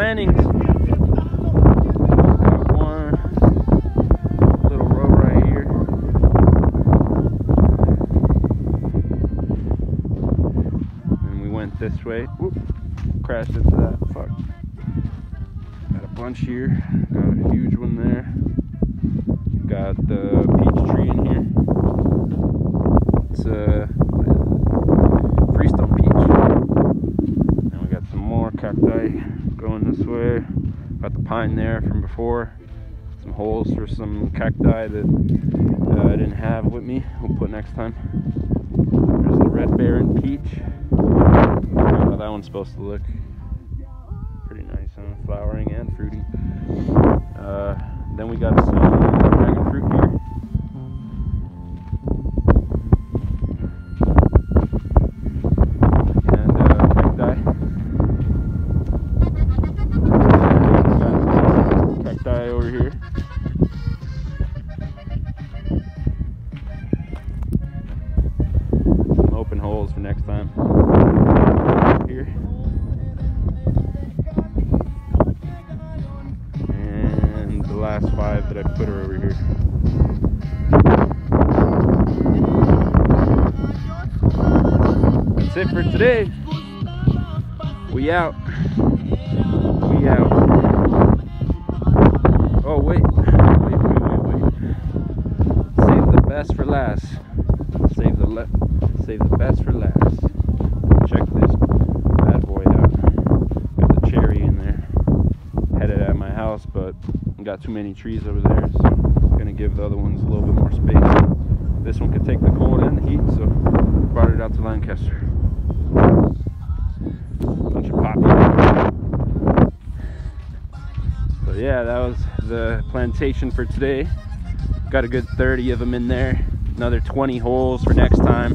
plantings. Got one little row right here. And we went this way. Whoop, crashed into that. Fuck. Got a bunch here. Got a huge one there. Got the peach tree in here. It's a freestone peach. And we got some more cacti going this way. Got the pine there from before. Some holes for some cacti that I didn't have with me. We'll put next time. There's the red baron peach. I don't know how that one's supposed to look. Pretty nice, huh? Flowering and fruity. Then we got some dragon fruit here. And cacti. Got cacti over here. Some open holes for next time. Here. The last 5 that I put are over here. That's it for today. We out. We out. Oh wait. Save the best for last. Save the best for last. Check this bad boy out. Got the cherry in there. Headed at my house, but got too many trees over there, so I'm gonna give the other ones a little bit more space. This one could take the cold and the heat, so brought it out to Lancaster. Bunch of poppy. So yeah, that was the plantation for today. Got a good 30 of them in there. Another 20 holes for next time.